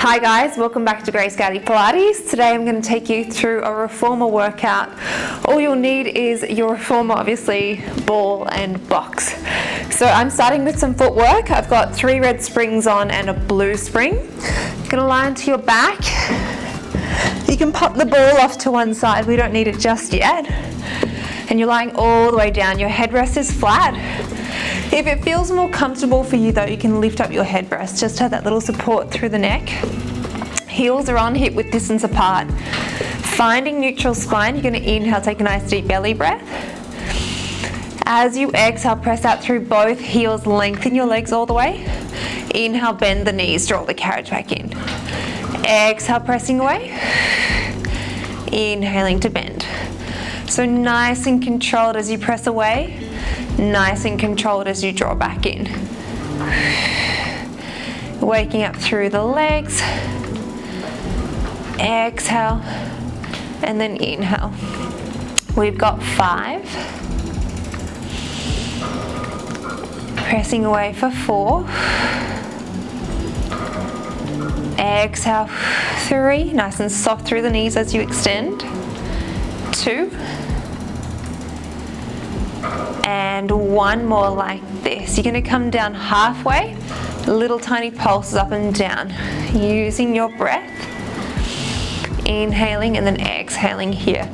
Hi guys, welcome back to Grace Gowdy Pilates. Today I'm going to take you through a reformer workout. All you'll need is your reformer, obviously, ball and box. So I'm starting with some footwork. I've got 3 red springs on and a blue spring. You're going to lie onto your back. You can pop the ball off to one side, we don't need it just yet. And you're lying all the way down, your headrest is flat. If it feels more comfortable for you though, you can lift up your headrest just to have that little support through the neck. Heels are on hip width distance apart. Finding neutral spine, you're going to inhale, take a nice deep belly breath. As you exhale, press out through both heels, lengthen your legs all the way. Inhale, bend the knees, draw the carriage back in. Exhale, pressing away. Inhaling to bend. So nice and controlled as you press away. Nice and controlled as you draw back in. Waking up through the legs. Exhale and then inhale. We've got 5. Pressing away for 4. Exhale, 3. Nice and soft through the knees as you extend. 2. And 1 more like this. You're going to come down halfway, little tiny pulses up and down, using your breath. Inhaling and then exhaling here.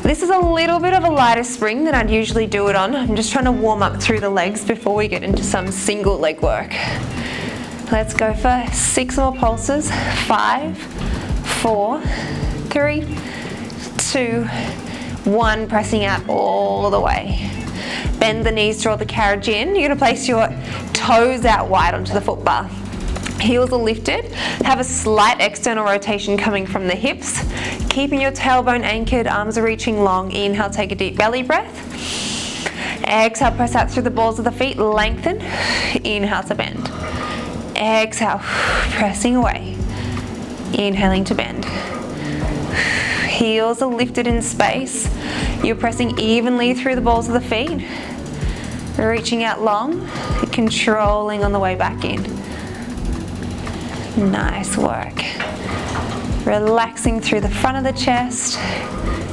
This is a little bit of a lighter spring than I'd usually do it on. I'm just trying to warm up through the legs before we get into some single leg work. Let's go for 6 more pulses. 5, 4, 3, 2, 1. Pressing out all the way. Bend the knees, draw the carriage in. You're going to place your toes out wide onto the foot bar. Heels are lifted. Have a slight external rotation coming from the hips. Keeping your tailbone anchored, arms are reaching long. Inhale, take a deep belly breath. Exhale, press out through the balls of the feet, lengthen. Inhale to bend. Exhale, pressing away. Inhaling to bend. Heels are lifted in space. You're pressing evenly through the balls of the feet. Reaching out long, controlling on the way back in. Nice work. Relaxing through the front of the chest.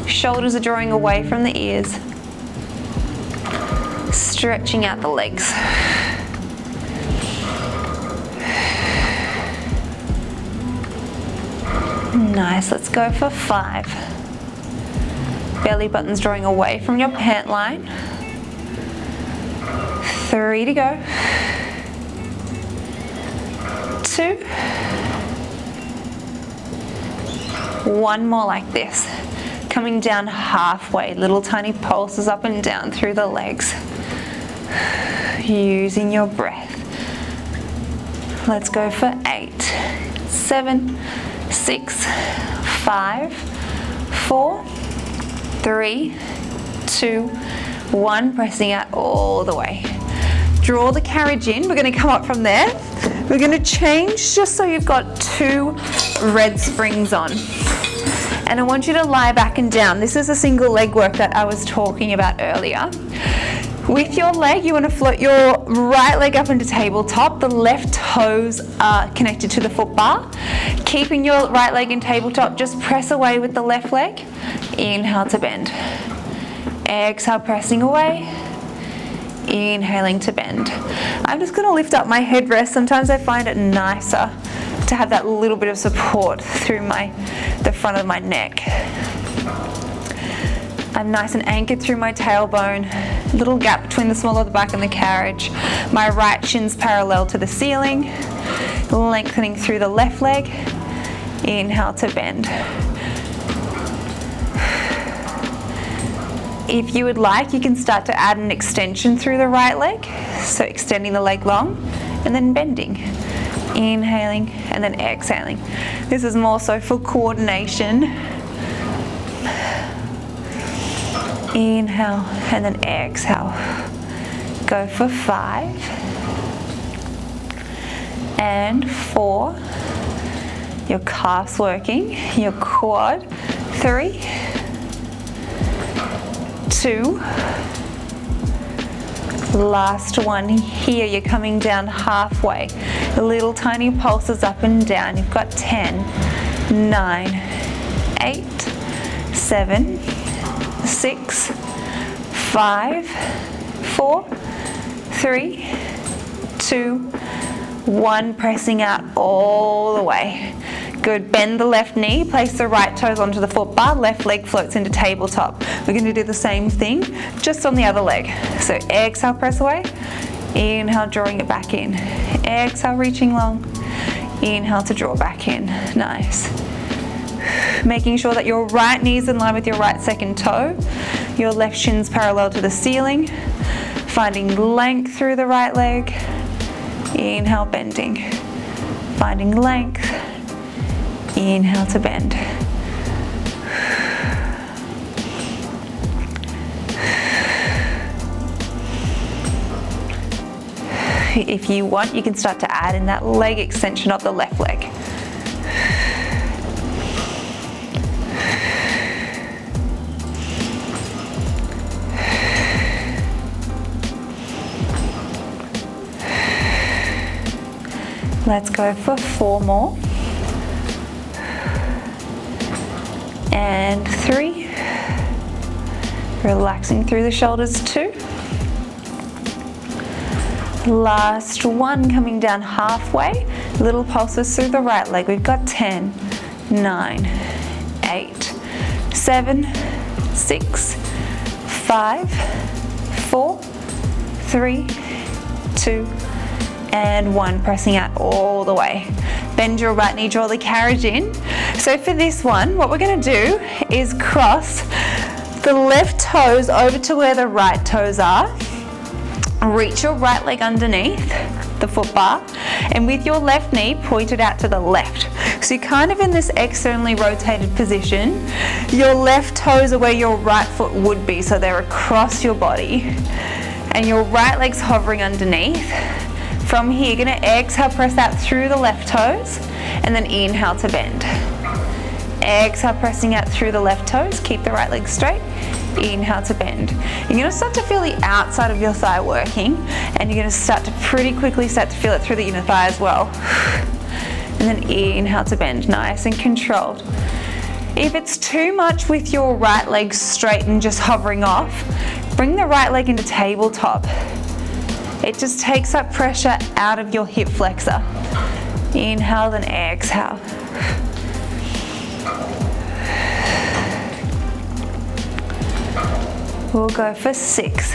Shoulders are drawing away from the ears. Stretching out the legs. Nice, let's go for 5. Belly button's drawing away from your pant line. 3 to go. 2. 1 more like this. Coming down halfway, little tiny pulses up and down through the legs. Using your breath. Let's go for 8, 7, 6, 5, 4, 3, 2, 1. Pressing out all the way. Draw the carriage in. We're going to come up from there. We're going to change just so you've got 2 red springs on. And I want you to lie back and down. This is a single leg work that I was talking about earlier. With your leg, you want to float your right leg up into tabletop. The left toes are connected to the foot bar. Keeping your right leg in tabletop, just press away with the left leg. Inhale to bend. Exhale, pressing away. Inhaling to bend. I'm just going to lift up my headrest. Sometimes I find it nicer to have that little bit of support through the front of my neck. I'm nice and anchored through my tailbone. Little gap between the small of the back and the carriage. My right shin's parallel to the ceiling. Lengthening through the left leg. Inhale to bend. If you would like, you can start to add an extension through the right leg. So extending the leg long and then bending. Inhaling and then exhaling. This is more so for coordination. Inhale and then exhale. Go for 5 and 4. Your calves working, your quad. 3, 2, Last one here, you're coming down halfway. Little tiny pulses up and down. You've got 10, 9, 8, 7, 6, 5, 4, 3, 2, 1. Pressing out all the way. Good, bend the left knee, place the right toes onto the foot bar, left leg floats into tabletop. We're going to do the same thing, just on the other leg. So exhale, press away. Inhale, drawing it back in. Exhale, reaching long. Inhale to draw back in. Nice. Making sure that your right knee is in line with your right second toe. Your left shin's parallel to the ceiling. Finding length through the right leg. Inhale, bending. Finding length. Inhale to bend. If you want, you can start to add in that leg extension of the left leg. Let's go for 4 more. And 3. Relaxing through the shoulders, 2. Last one, coming down halfway. Little pulses through the right leg. We've got 10, 9, 8, 7, 6, 5, 4, 3, 2, and 1. Pressing out all the way. Bend your right knee, draw the carriage in. So for this one, what we're going to do is cross the left toes over to where the right toes are. Reach your right leg underneath the foot bar, and with your left knee pointed out to the left. So you're kind of in this externally rotated position. Your left toes are where your right foot would be, so they're across your body. And your right leg's hovering underneath. From here, you're going to exhale, press out through the left toes, and then inhale to bend. Exhale, pressing out through the left toes, keep the right leg straight. Inhale to bend. You're going to start to feel the outside of your thigh working, and you're going to start to pretty quickly start to feel it through the inner thigh as well. And then inhale to bend, nice and controlled. If it's too much with your right leg straight and just hovering off, bring the right leg into tabletop. It just takes that pressure out of your hip flexor. Inhale, then exhale. We'll go for 6.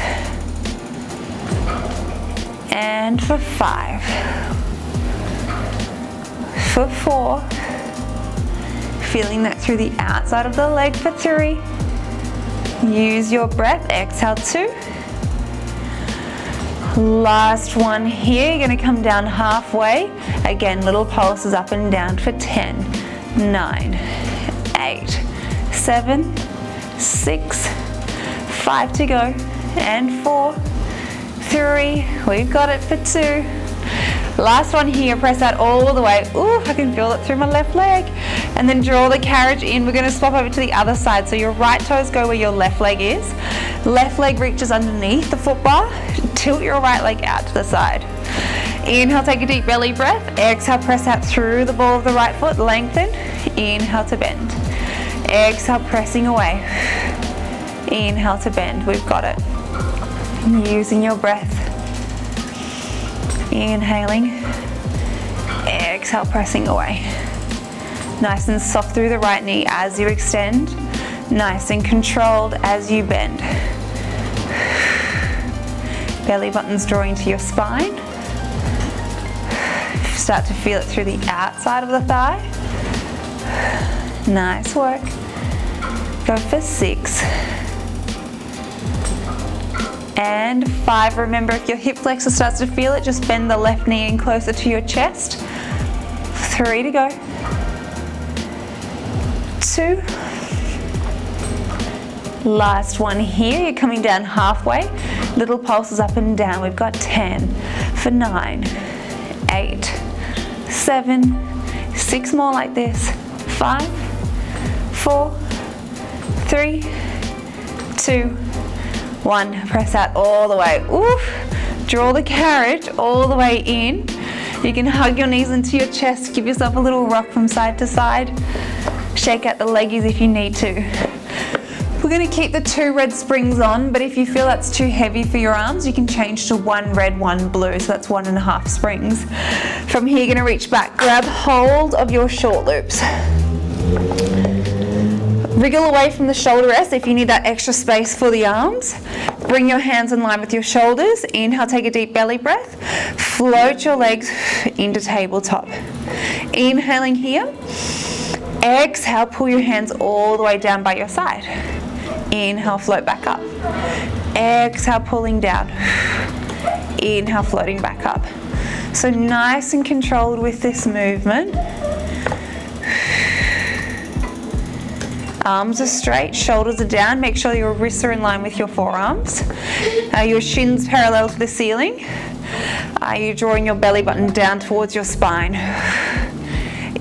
And for 5. For 4. Feeling that through the outside of the leg for 3. Use your breath, exhale 2. Last one here, you're going to come down halfway. Again, little pulses up and down for 10, 9, 8, 7, 6, 5 to go, and 4, 3, we've got it for 2. Last one here, press out all the way. Ooh, I can feel it through my left leg. And then draw the carriage in. We're going to swap over to the other side. So your right toes go where your left leg is. Left leg reaches underneath the foot bar. Tilt your right leg out to the side. Inhale, take a deep belly breath. Exhale, press out through the ball of the right foot. Lengthen. Inhale to bend. Exhale, pressing away. Inhale to bend. We've got it. Using your breath. Inhaling. Exhale, pressing away. Nice and soft through the right knee as you extend. Nice and controlled as you bend. Belly button's drawing to your spine. Start to feel it through the outside of the thigh. Nice work. Go for 6. And 5. Remember, if your hip flexor starts to feel it, just bend the left knee in closer to your chest. 3 to go. 2. Last one here, you're coming down halfway. Little pulses up and down. We've got 10 for 9, 8, 7, 6 more like this. 5, 4, 3, 2, 1. Press out all the way. Oof. Draw the carriage all the way in. You can hug your knees into your chest, give yourself a little rock from side to side. Shake out the leggies if you need to. We're going to keep the 2 red springs on, but if you feel that's too heavy for your arms, you can change to 1 red, 1 blue, so that's 1.5 springs. From here, you're going to reach back, grab hold of your short loops. Wriggle away from the shoulder rest if you need that extra space for the arms. Bring your hands in line with your shoulders. Inhale, take a deep belly breath. Float your legs into tabletop. Inhaling here. Exhale, pull your hands all the way down by your side. Inhale, float back up. Exhale, pulling down. Inhale, floating back up. So nice and controlled with this movement. Arms are straight, shoulders are down. Make sure your wrists are in line with your forearms. Your shins parallel to the ceiling. Are you drawing your belly button down towards your spine?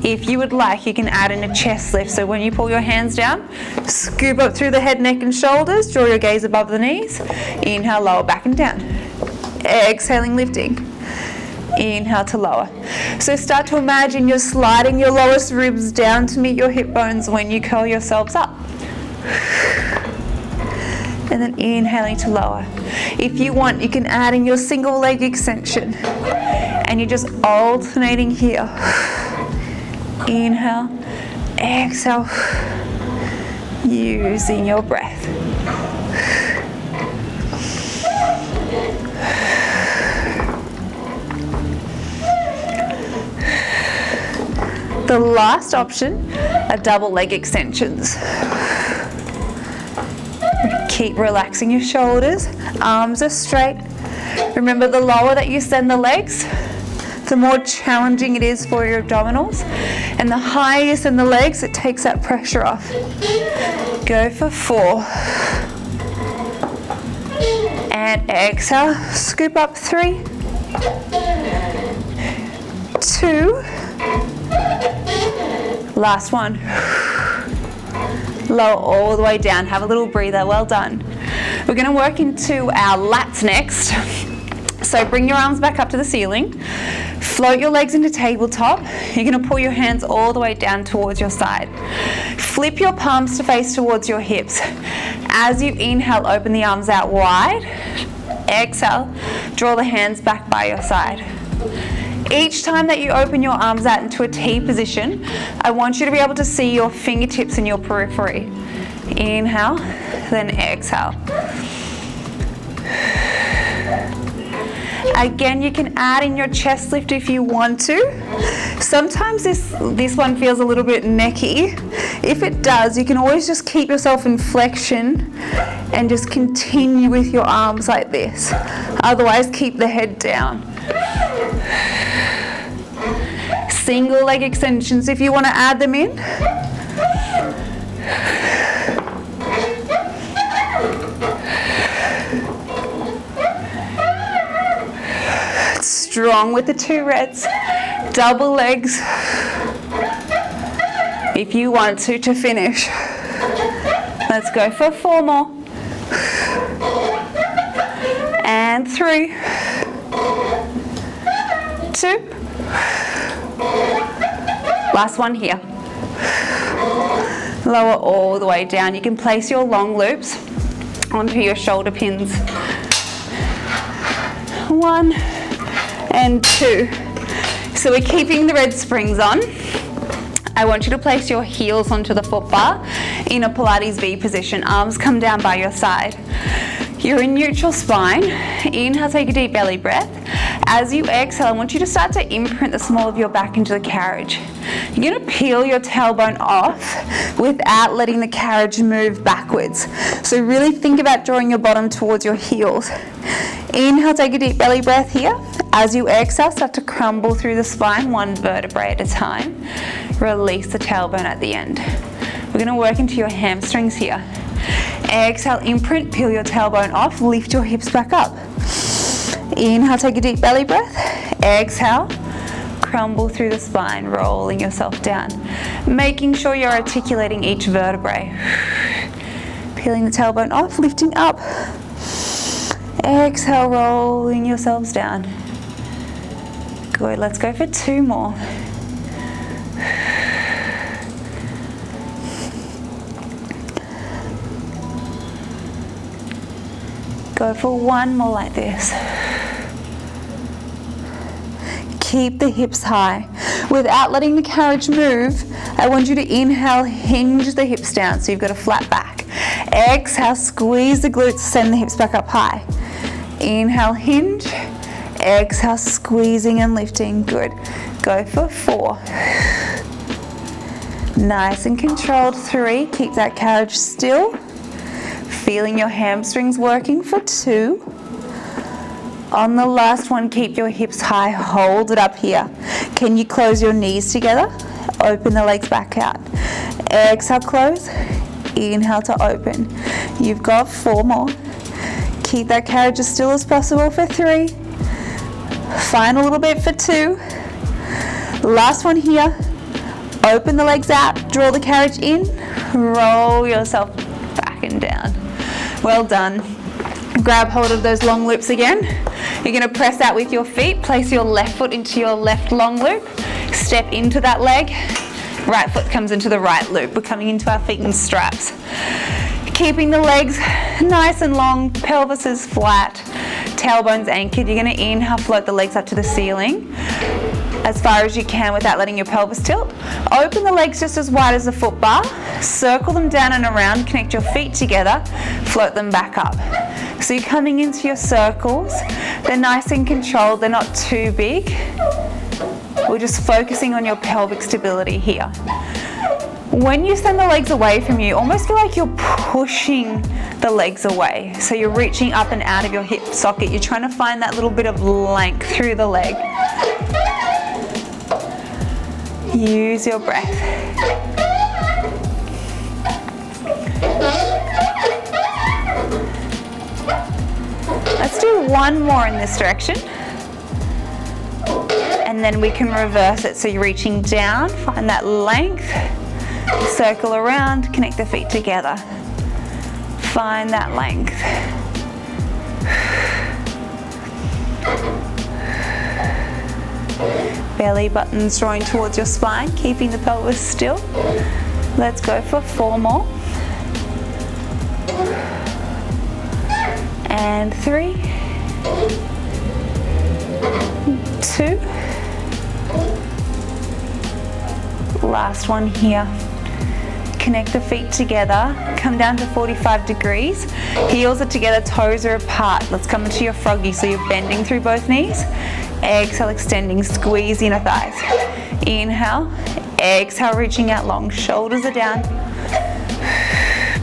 If you would like, you can add in a chest lift. So when you pull your hands down, scoop up through the head, neck and shoulders. Draw your gaze above the knees. Inhale, lower back and down. Exhaling, lifting. Inhale to lower. So start to imagine you're sliding your lowest ribs down to meet your hip bones when you curl yourselves up. And then inhaling to lower. If you want, you can add in your single leg extension. And you're just alternating here. Inhale, exhale, using your breath. The last option are double leg extensions. Keep relaxing your shoulders, arms are straight. Remember, the lower that you send the legs, the more challenging it is for your abdominals, and the higher you send the legs, it takes that pressure off. Go for 4. And exhale, scoop up 3, 2, last one. Lower all the way down, have a little breather, well done. We're going to work into our lats next. So bring your arms back up to the ceiling, float your legs into tabletop. You're going to pull your hands all the way down towards your side. Flip your palms to face towards your hips. As you inhale, open the arms out wide. Exhale, draw the hands back by your side. Each time that you open your arms out into a T position, I want you to be able to see your fingertips in your periphery. Inhale, then exhale. Again, you can add in your chest lift if you want to. Sometimes this one feels a little bit necky. If it does, you can always just keep yourself in flexion and just continue with your arms like this. Otherwise, keep the head down. Single leg extensions if you want to add them in. Strong with the 2 reds. Double legs if you want to finish. Let's go for 4 more. And 3, 2. Last one here. Lower all the way down. You can place your long loops onto your shoulder pins. 1 and 2. So we're keeping the red springs on. I want you to place your heels onto the foot bar in a Pilates V position. Arms come down by your side. You're in neutral spine. Inhale, take a deep belly breath. As you exhale, I want you to start to imprint the small of your back into the carriage. You're going to peel your tailbone off without letting the carriage move backwards. So really think about drawing your bottom towards your heels. Inhale, take a deep belly breath here. As you exhale, start to crumble through the spine, 1 vertebrae at a time. Release the tailbone at the end. We're going to work into your hamstrings here. Exhale, imprint, peel your tailbone off, lift your hips back up. Inhale, take a deep belly breath. Exhale, crumble through the spine, rolling yourself down. Making sure you're articulating each vertebrae. Peeling the tailbone off, lifting up. Exhale, rolling yourselves down. Good, let's go for 2 more. Go for 1 more like this. Keep the hips high. Without letting the carriage move, I want you to inhale, hinge the hips down so you've got a flat back. Exhale, squeeze the glutes, send the hips back up high. Inhale, hinge. Exhale, squeezing and lifting. Good. Go for 4. Nice and controlled. 3. Keep that carriage still. Feeling your hamstrings working for 2. On the last one, keep your hips high. Hold it up here. Can you close your knees together? Open the legs back out. Exhale, close. Inhale to open. You've got 4 more. Keep that carriage as still as possible for 3. Find a little bit for 2. Last one here. Open the legs out. Draw the carriage in. Roll yourself back and down. Well done. Grab hold of those long loops again. You're going to press out with your feet. Place your left foot into your left long loop. Step into that leg. Right foot comes into the right loop. We're coming into our feet in straps. Keeping the legs nice and long. Pelvis is flat. Tailbones anchored. You're going to inhale, float the legs up to the ceiling as far as you can without letting your pelvis tilt. Open the legs just as wide as the foot bar. Circle them down and around. Connect your feet together. Float them back up. So you're coming into your circles. They're nice and controlled. They're not too big. We're just focusing on your pelvic stability here. When you send the legs away from you, almost feel like you're pushing the legs away. So you're reaching up and out of your hip socket. You're trying to find that little bit of length through the leg. Use your breath. Let's do 1 more in this direction. And then we can reverse it. So you're reaching down, find that length, circle around, connect the feet together. Find that length. Belly buttons drawing towards your spine, keeping the pelvis still. Let's go for 4 more. And 3, 2. Last one here. Connect the feet together. Come down to 45 degrees. Heels are together, toes are apart. Let's come into your froggy. So you're bending through both knees. Exhale, extending, squeeze inner thighs. Inhale, exhale, reaching out long. Shoulders are down.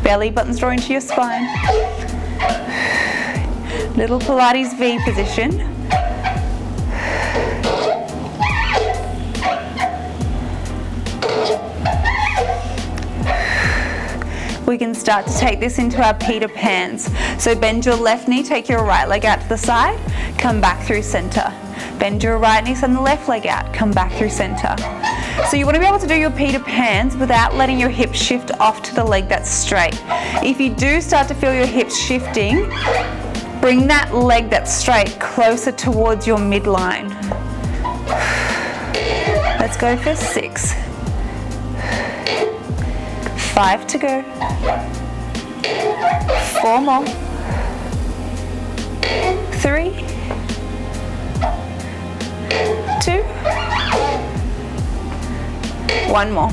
Belly buttons draw into your spine. Little Pilates V position. We can start to take this into our Peter Pans. So bend your left knee, take your right leg out to the side, come back through center. Bend your right knee, send the left leg out, come back through center. So you want to be able to do your Peter Pans without letting your hips shift off to the leg that's straight. If you do start to feel your hips shifting, bring that leg that's straight closer towards your midline. Let's go for 6. 5 to go. 4 more. 3, 2. 1 more.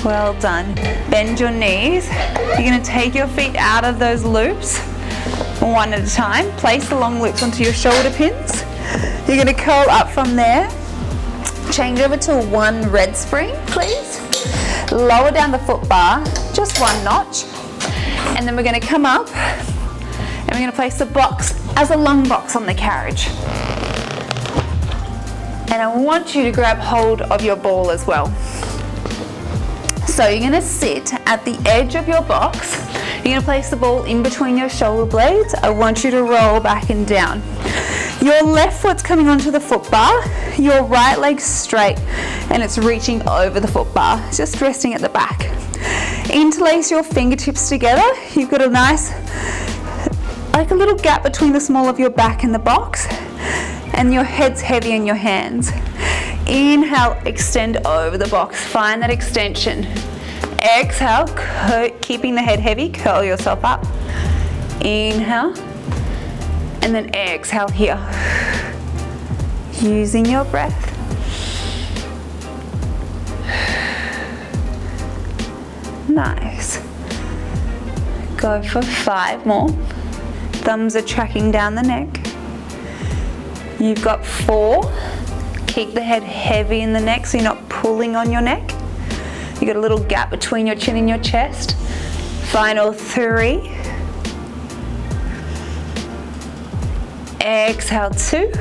Well done. Bend your knees. You're going to take your feet out of those loops one at a time. Place the long loops onto your shoulder pins. You're going to curl up from there. Change over to 1 red spring, please. Lower down the foot bar, just 1 notch. And then we're going to come up and we're going to place the box as a lung box on the carriage. And I want you to grab hold of your ball as well. So you're going to sit at the edge of your box. You're going to place the ball in between your shoulder blades. I want you to roll back and down. Your left foot's coming onto the foot bar. Your right leg's straight and it's reaching over the foot bar, just resting at the back. Interlace your fingertips together. You've got a nice like a little gap between the small of your back and the box, and your head's heavy in your hands. Inhale, extend over the box, find that extension. Exhale, keeping the head heavy, curl yourself up. Inhale, and then exhale here. Using your breath. Nice. Go for 5 more. Thumbs are tracking down the neck. You've got 4. Keep the head heavy in the neck so you're not pulling on your neck. You've got a little gap between your chin and your chest. Final 3. Exhale 2.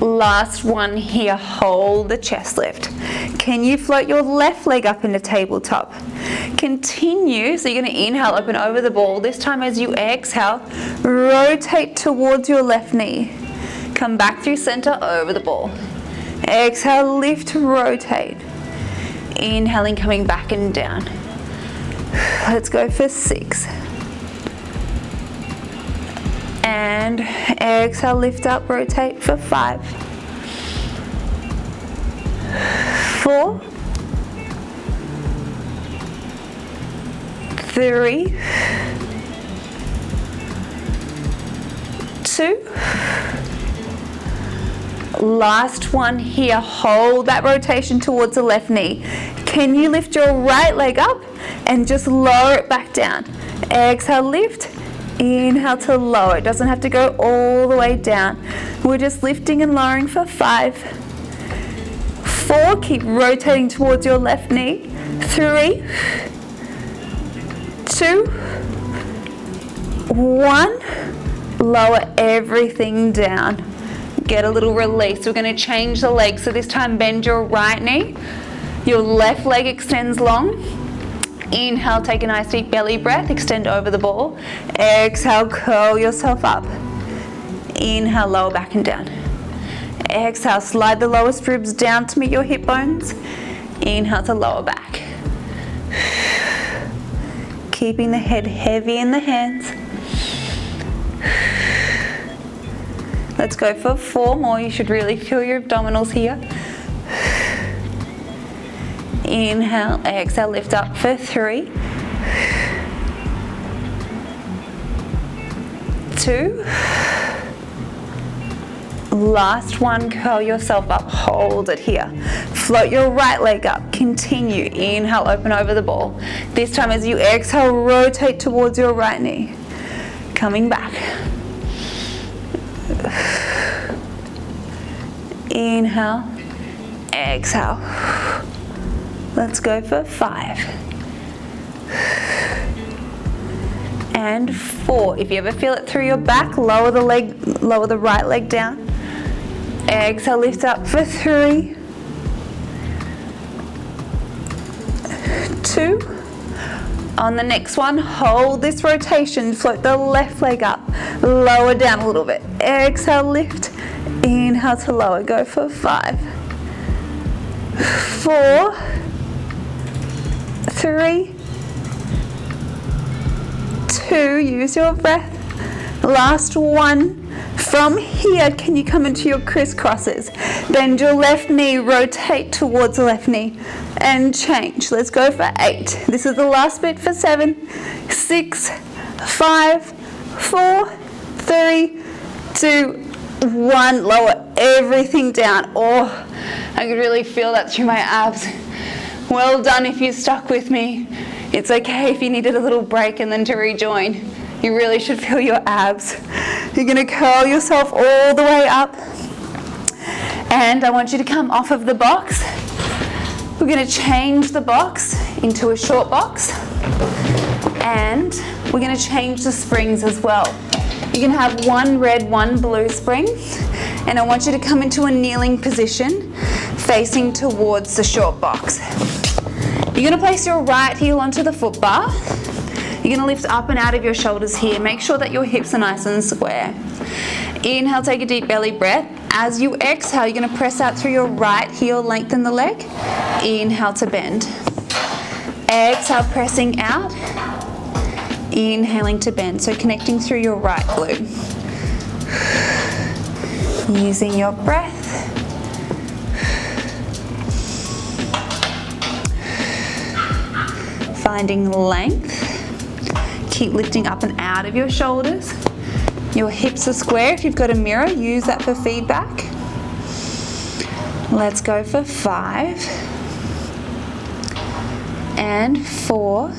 Last one here, hold the chest lift. Can you float your left leg up into tabletop? Continue, so you're going to inhale, open over the ball. This time as you exhale, rotate towards your left knee. Come back through center, over the ball. Exhale, lift, rotate. Inhaling, coming back and down. Let's go for 6. And exhale, lift up, rotate for 5. 4. 3. 2. Last one here, hold that rotation towards the left knee. Can you lift your right leg up and just lower it back down? Exhale, lift. Inhale to lower. It doesn't have to go all the way down. We're just lifting and lowering for 5. 4, keep rotating towards your left knee. 3, 2, 1. Lower everything down. Get a little release. We're going to change the leg. So this time bend your right knee. Your left leg extends long. Inhale, take a nice deep belly breath, extend over the ball. Exhale, curl yourself up. Inhale, lower back and down. Exhale, slide the lowest ribs down to meet your hip bones. Inhale to lower back. Keeping the head heavy in the hands. Let's go for 4 more. You should really feel your abdominals here. Inhale, exhale, lift up for 3. 2. Last one, curl yourself up, hold it here. Float your right leg up, continue. Inhale, open over the ball. This time as you exhale, rotate towards your right knee. Coming back. Inhale, exhale. Let's go for 5. And 4. If you ever feel it through your back, lower the right leg down. Exhale, lift up for 3. 2. On the next one, hold this rotation, float the left leg up, lower down a little bit. Exhale, lift. Inhale to lower, go for 5. 4. 3, 2, use your breath. Last one. From here, can you come into your crisscrosses? Bend your left knee, rotate towards the left knee, and change. Let's go for 8. This is the last bit for 7, 6, 5, 4, 3, 2, 1. Lower everything down. Oh, I could really feel that through my abs. Well done if you stuck with me. It's okay if you needed a little break and then to rejoin. You really should feel your abs. You're going to curl yourself all the way up. And I want you to come off of the box. We're going to change the box into a short box. And we're going to change the springs as well. You're going to have 1 red, 1 blue spring. And I want you to come into a kneeling position facing towards the short box. You're going to place your right heel onto the foot bar. You're going to lift up and out of your shoulders here. Make sure that your hips are nice and square. Inhale, take a deep belly breath. As you exhale, you're going to press out through your right heel, lengthen the leg. Inhale to bend. Exhale, pressing out. Inhaling to bend, so connecting through your right glute. Using your breath. Finding length. Keep lifting up and out of your shoulders. Your hips are square. If you've got a mirror, use that for feedback. Let's go for 5 and 4,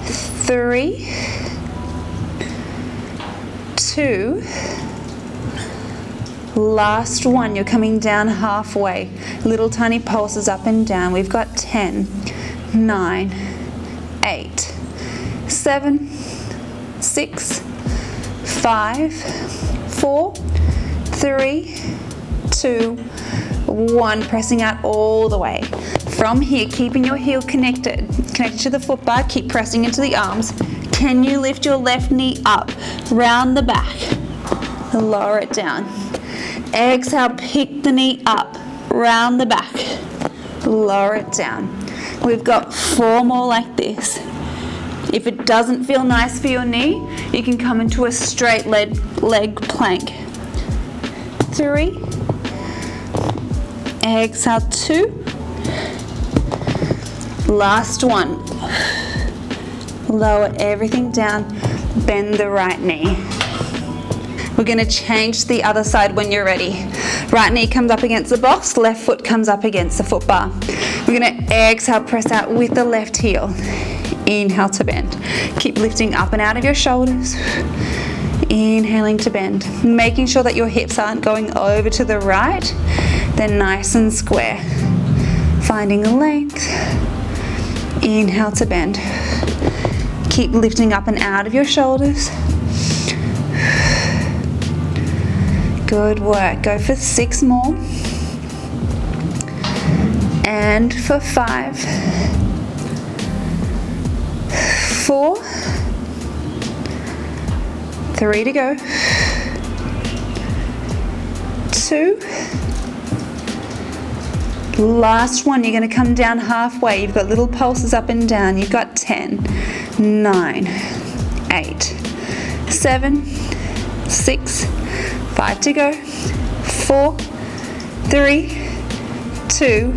3, 2, last one. You're coming down halfway. Little tiny pulses up and down. We've got 10, 9, 8, 7, 6, 5, 4, 3, 2, 1. Pressing out all the way. From here, keeping your heel connected to the foot bar, keep pressing into the arms. Can you lift your left knee up, round the back, lower it down. Exhale, pick the knee up, round the back, lower it down. We've got 4 more like this. If it doesn't feel nice for your knee, you can come into a straight leg plank. 3, exhale, 2, last one. Lower everything down, bend the right knee. We're going to change to the other side when you're ready. Right knee comes up against the box, left foot comes up against the foot bar. We're going to exhale, press out with the left heel. Inhale to bend. Keep lifting up and out of your shoulders. Inhaling to bend. Making sure that your hips aren't going over to the right. They're nice and square. Finding length. Inhale to bend. Keep lifting up and out of your shoulders. Good work. Go for 6 more. And for 5, 4, 3 to go. 2. Last one. You're going to come down halfway. You've got little pulses up and down. You've got 10, 9, 8, 7, 6, 5 to go. 4, 3, 2,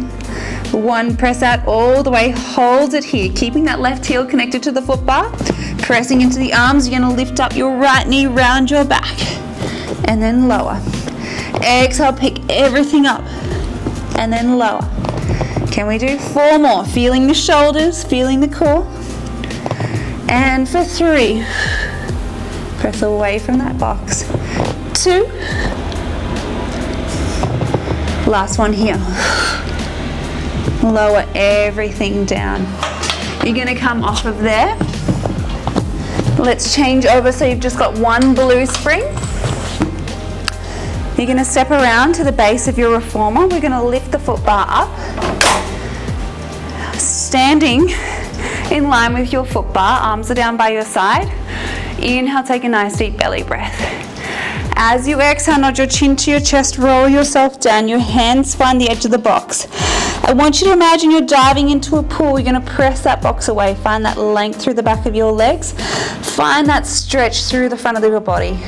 1. Press out all the way. Hold it here. Keeping that left heel connected to the foot bar. Pressing into the arms. You're going to lift up your right knee, round your back. And then lower. Exhale, pick everything up. And then lower. Can we do 4 more? Feeling the shoulders, feeling the core. And for 3. Press away from that box. 2. Last one here. Lower everything down. You're going to come off of there. Let's change over so you've just got 1 blue spring. You're going to step around to the base of your reformer. We're going to lift the foot bar up. Standing in line with your foot bar, arms are down by your side. Inhale, take a nice deep belly breath. As you exhale, nod your chin to your chest, roll yourself down. Your hands find the edge of the box. I want you to imagine you're diving into a pool. You're going to press that box away. Find that length through the back of your legs. Find that stretch through the front of your body.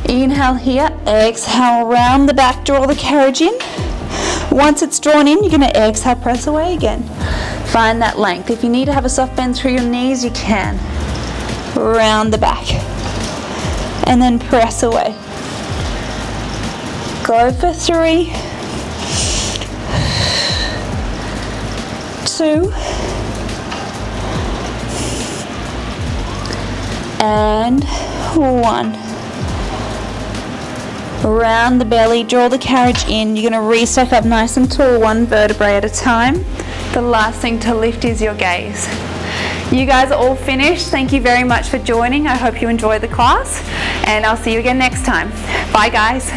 Inhale here, exhale, round the back, draw the carriage in. Once it's drawn in, you're going to exhale, press away again. Find that length. If you need to have a soft bend through your knees, you can. Round the back. And then press away. Go for 3, 2, and 1. Round the belly, draw the carriage in. You're going to re-stack up nice and tall, 1 vertebrae at a time. The last thing to lift is your gaze. You guys are all finished. Thank you very much for joining. I hope you enjoyed the class, and I'll see you again next time. Bye guys.